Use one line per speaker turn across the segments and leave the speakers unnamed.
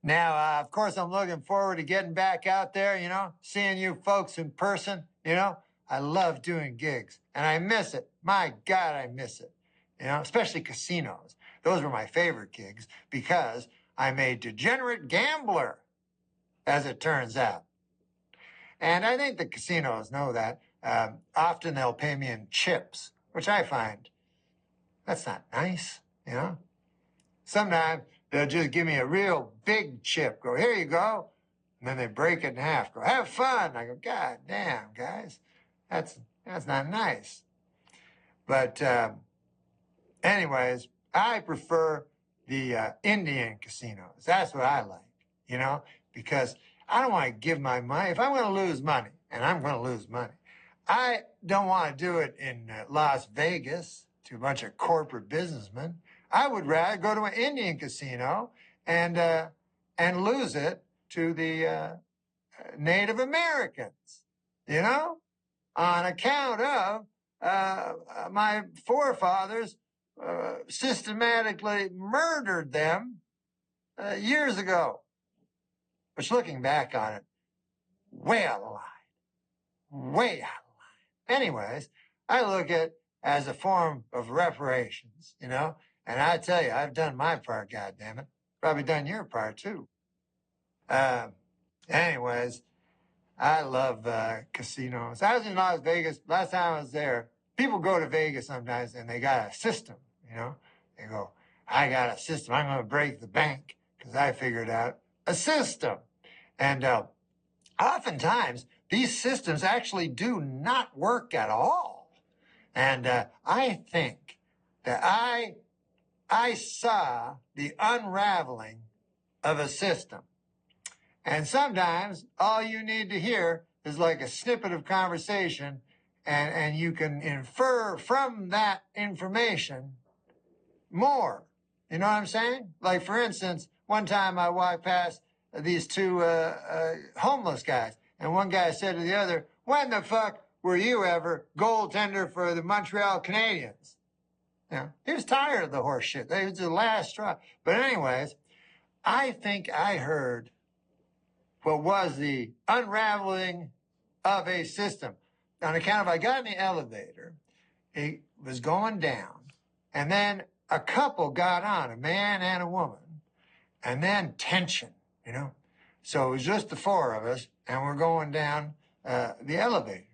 Now, of course, I'm looking forward to getting back out there, seeing you folks in person, I love doing gigs, and I miss it. My God, I miss it, especially casinos. Those were my favorite gigs because I'm a degenerate gambler, as it turns out. And I think the casinos know that. Often they'll pay me in chips, which I find that's not nice, Sometimes they'll just give me a real big chip. Go, here you go. And then they break it in half. Go, have fun. I go, God damn, guys. That's not nice. But anyways, I prefer the Indian casinos. That's what I like, because I don't want to give my money. If I'm going to lose money, and I'm going to lose money, I don't want to do it in Las Vegas to a bunch of corporate businessmen. I would rather go to an Indian casino and lose it to the Native Americans, on account of my forefathers systematically murdered them years ago. Which, looking back on it, way out of line. Way out of line. Anyways, I look at it as a form of reparations, and I tell you, I've done my part, goddammit. Probably done your part, too. Anyways, I love casinos. I was in Las Vegas. Last time I was there, people go to Vegas sometimes, and they got a system, They go, I got a system. I'm going to break the bank because I figured out a system. And oftentimes, these systems actually do not work at all. And I think that I saw the unraveling of a system. And sometimes all you need to hear is like a snippet of conversation, and you can infer from that information more. You know what I'm saying? Like, for instance, one time I walked past these two homeless guys, and one guy said to the other, when the fuck were you ever goaltender for the Montreal Canadiens? He was tired of the horse shit. That was the last straw. But anyways, I think I heard what was the unraveling of a system. On account of I got in the elevator, it was going down, and then a couple got on, a man and a woman, and then tension, So it was just the four of us, and we're going down the elevator.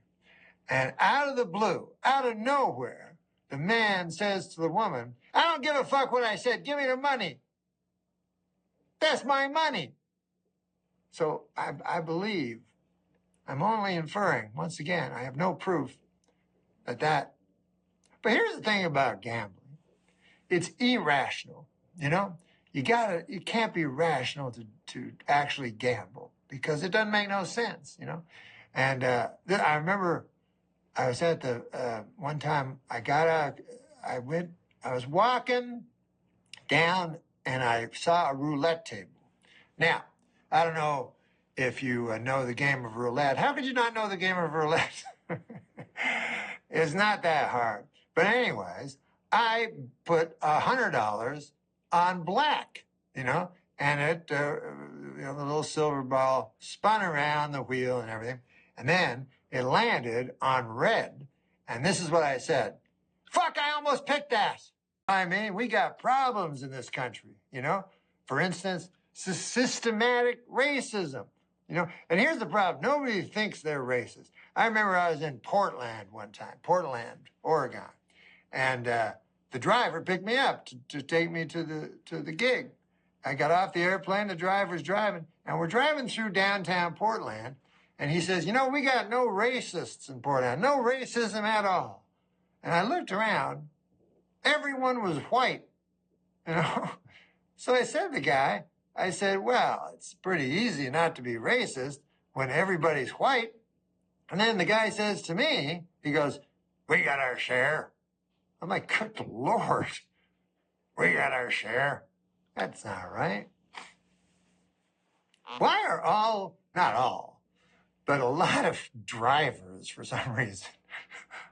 And out of the blue, out of nowhere, the man says to the woman, I don't give a fuck what I said. Give me the money. That's my money. So I believe, I'm only inferring, once again, I have no proof that. But here's the thing about gambling. It's irrational, You can't be rational to actually gamble because it doesn't make no sense, And I remember I was at the, one time I got out, I was walking down and I saw a roulette table. Now, I don't know if you know the game of roulette. How could you not know the game of roulette? It's not that hard. But anyways, I put $100 on black, and it, the little silver ball spun around the wheel and everything. And then it landed on red. And this is what I said. Fuck, I almost picked that. I mean, we got problems in this country, For instance, systematic racism, And here's the problem. Nobody thinks they're racist. I remember I was in Portland one time, Portland, Oregon. And the driver picked me up to take me to the gig. I got off the airplane, the driver's driving, and we're driving through downtown Portland. And he says, we got no racists in Portland, no racism at all. And I looked around, everyone was white, So I said to the guy, I said, well, it's pretty easy not to be racist when everybody's white. And then the guy says to me, he goes, we got our share. I'm like, good Lord, we got our share. That's not right. Why are not all, but a lot of drivers, for some reason,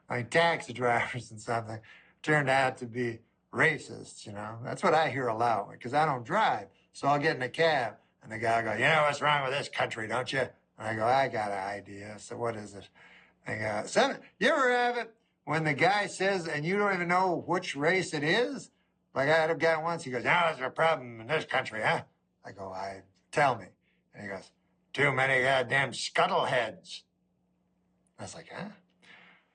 like taxi drivers and something, turned out to be racists, That's what I hear a lot, because I don't drive. So I'll get in a cab, And the guy goes, you know what's wrong with this country, don't you? And I go, I got an idea. So what is it? I go, you ever have it when the guy says, and you don't even know which race it is? Like I had a guy once, he goes, now there's a problem in this country, huh? I go, tell me. And he goes, too many goddamn Scuttleheads. I was like, huh?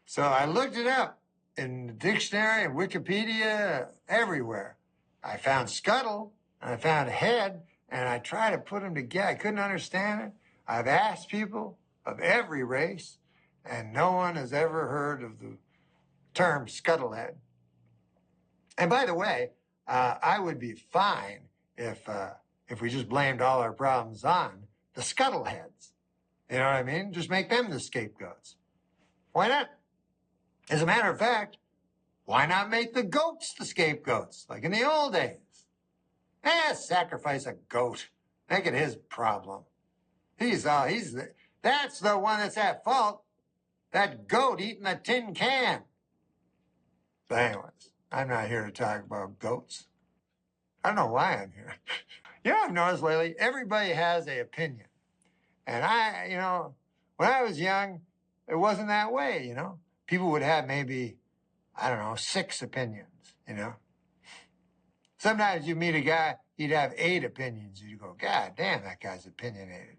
So I looked it up in the dictionary, in Wikipedia, everywhere. I found scuttle, and I found head, and I tried to put them together. I couldn't understand it. I've asked people of every race, and no one has ever heard of the term scuttlehead. And by the way, I would be fine if we just blamed all our problems on the scuttleheads. You know what I mean? Just make them the scapegoats. Why not? As a matter of fact, why not make the goats the scapegoats, like in the old days? Sacrifice a goat. Make it his problem. That's the one that's at fault. That goat eating a tin can. But anyways, I'm not here to talk about goats. I don't know why I'm here. You know, I've noticed lately, everybody has an opinion. And when I was young, it wasn't that way, you know. People would have maybe, 6 opinions, you know. Sometimes you meet a guy, he'd have 8 opinions. You go, God damn, that guy's opinionated.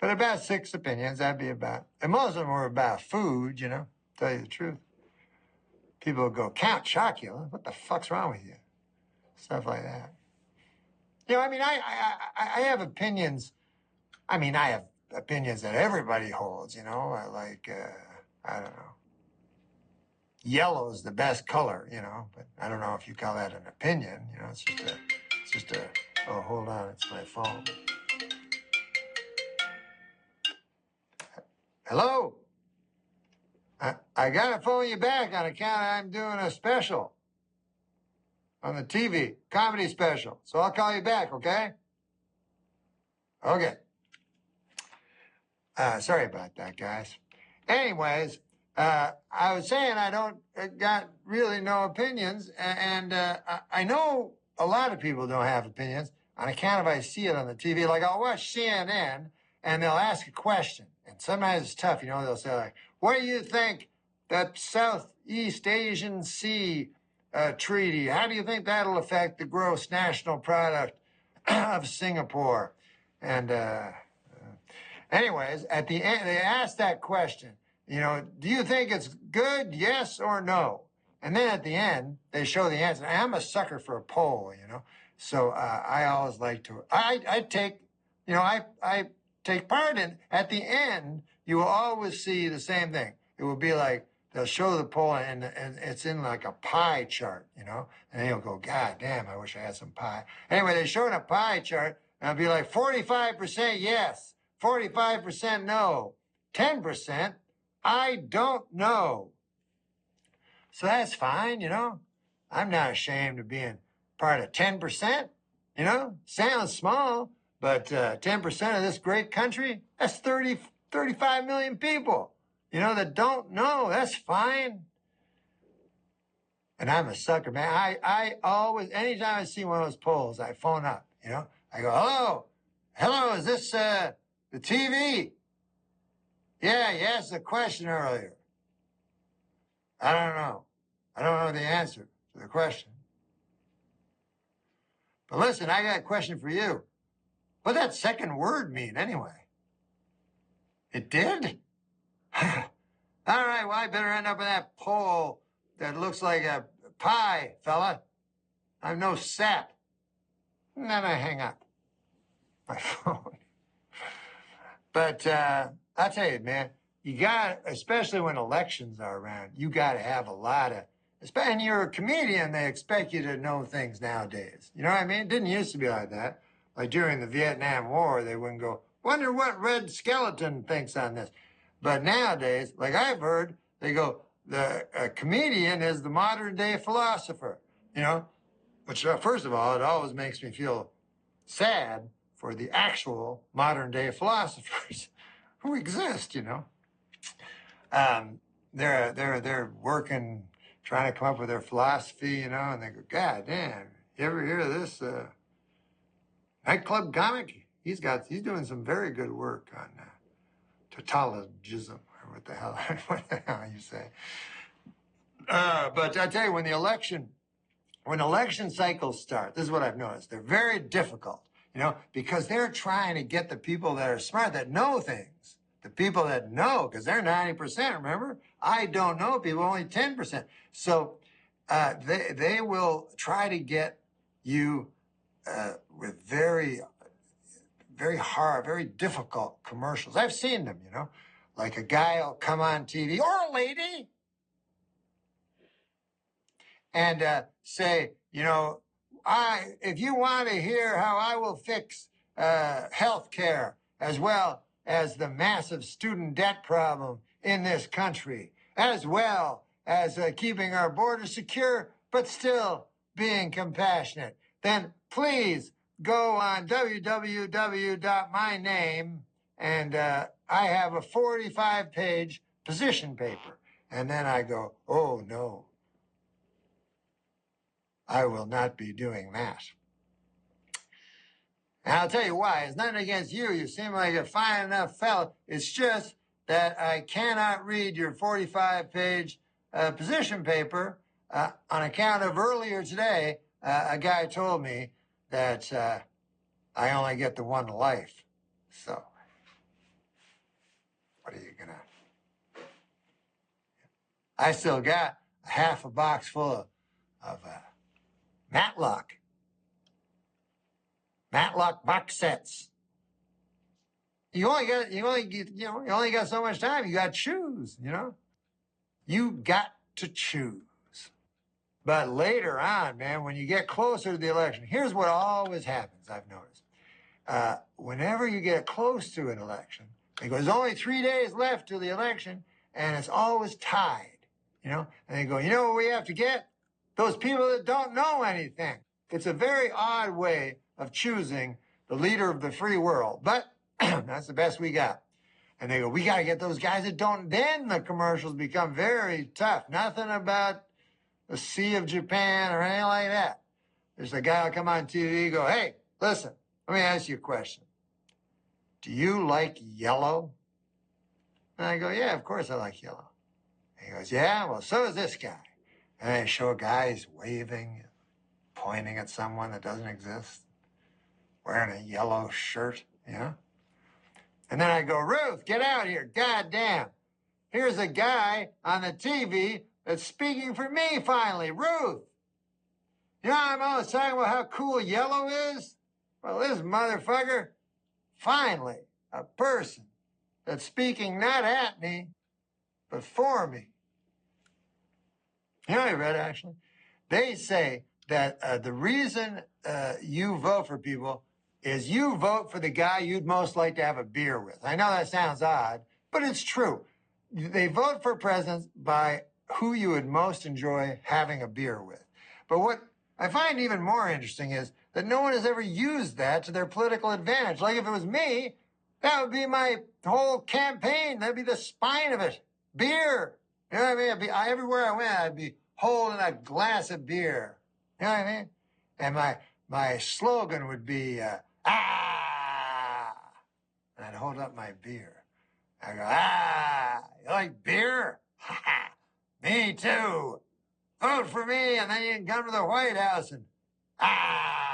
But about 6 opinions, that'd be about, and most of them were about food, you know, tell you the truth. People would go, Count Chocula, what the fuck's wrong with you? Stuff like that. You know, I mean, I have opinions. I mean, I have opinions that everybody holds, you know, I don't know. Yellow's the best color, you know, but I don't know if you call that an opinion, you know, it's just a, oh, hold on, it's my phone. Hello? I gotta phone you back on account I'm doing a special on the TV, comedy special. So I'll call you back, okay? Okay. Sorry about that, guys. Anyways, I was saying I don't got really no opinions, and I know a lot of people don't have opinions on account of I see it on the TV. Like I'll watch CNN, and they'll ask a question, and sometimes it's tough, you know. They'll say like, "What do you think that Southeast Asian Sea treaty? How do you think that'll affect the gross national product of Singapore?" And anyways, at the end, they asked that question, you know, do you think it's good, yes or no? And then at the end, they show the answer. I'm a sucker for a poll, you know, so I always like to, I take part in, at the end, you will always see the same thing. It will be like, they'll show the poll and it's in like a pie chart, you know, and then you'll go, God damn, I wish I had some pie. Anyway, they show in a pie chart, and it'll be like 45% yes, 45% no, 10% I don't know. So that's fine, you know. I'm not ashamed of being part of 10%, you know. Sounds small, but 10% of this great country, that's 35 million people, you know, that don't know. That's fine. And I'm a sucker, man. I always, anytime I see one of those polls, I phone up, you know. I go, hello, is this the TV? Yeah, you asked a question earlier. I don't know. I don't know the answer to the question. But listen, I got a question for you. What did that second word mean anyway? It did? All right, well, I better end up in that poll that looks like a pie, fella. I'm no sap. And then I hang up my phone. But I'll tell you, man, you got, especially when elections are around, you got to have a lot of, and you're a comedian, they expect you to know things nowadays. You know what I mean? It didn't used to be like that. Like during the Vietnam War, they wouldn't go, wonder what Red Skeleton thinks on this. But nowadays, like I've heard, they go, the comedian is the modern day philosopher, you know, which first of all, it always makes me feel sad for the actual modern day philosophers who exist, you know. They're working, trying to come up with their philosophy, you know, and they go, God damn, you ever hear of this? Nightclub comic. He's doing some very good work on tautologism, or what the hell you say. But I tell you, when election cycles start, this is what I've noticed. They're very difficult, because they're trying to get the people that are smart, that know things. The people that know, because they're 90%, remember? I don't know people, only 10%. So they will try to get you with very, very hard, very difficult commercials. I've seen them, like a guy will come on TV, or a lady, and say, if you want to hear how I will fix health care as well as the massive student debt problem in this country, as well as keeping our borders secure, but still being compassionate, then please go on www.myname, and I have a 45-page position paper. And then I go, oh, no. I will not be doing that. And I'll tell you why. It's nothing against you. You seem like a fine enough fellow. It's just that I cannot read your 45-page position paper on account of earlier today, a guy told me that I only get the one life. So, what are you going to... I still got half a box full of Matlock box sets. You only got so much time. You got to choose, You got to choose. But later on, man, when you get closer to the election, here's what always happens, I've noticed. Whenever you get close to an election, there's only 3 days left to the election, and it's always tied, And they go, what we have to get? Those people that don't know anything. It's a very odd way of choosing the leader of the free world. But that's the best we got. And they go, we got to get those guys that don't. Then the commercials become very tough. Nothing about the Sea of Japan or anything like that. There's a guy who'll come on TV and go, hey, listen, let me ask you a question. Do you like yellow? And I go, yeah, of course I like yellow. And he goes, yeah, well, so does this guy. And they show a guy, he's waving, pointing at someone that doesn't exist, wearing a yellow shirt, And then I go, Ruth, get out here. God damn. Here's a guy on the TV that's speaking for me finally. Ruth. I'm always talking about how cool yellow is? Well, this motherfucker, finally, a person that's speaking not at me, but for me. I read, actually. They say that the reason you vote for people is you vote for the guy you'd most like to have a beer with. I know that sounds odd, but it's true. They vote for presidents by who you would most enjoy having a beer with. But what I find even more interesting is that no one has ever used that to their political advantage. Like if it was me, that would be my whole campaign. That'd be the spine of it. Beer. You know what I mean? Everywhere I went, I'd be holding a glass of beer. You know what I mean? And my slogan would be, ah! And I'd hold up my beer. I go, ah! You like beer? Ha ha! Me too! Vote for me, and then you can come to the White House and, ah!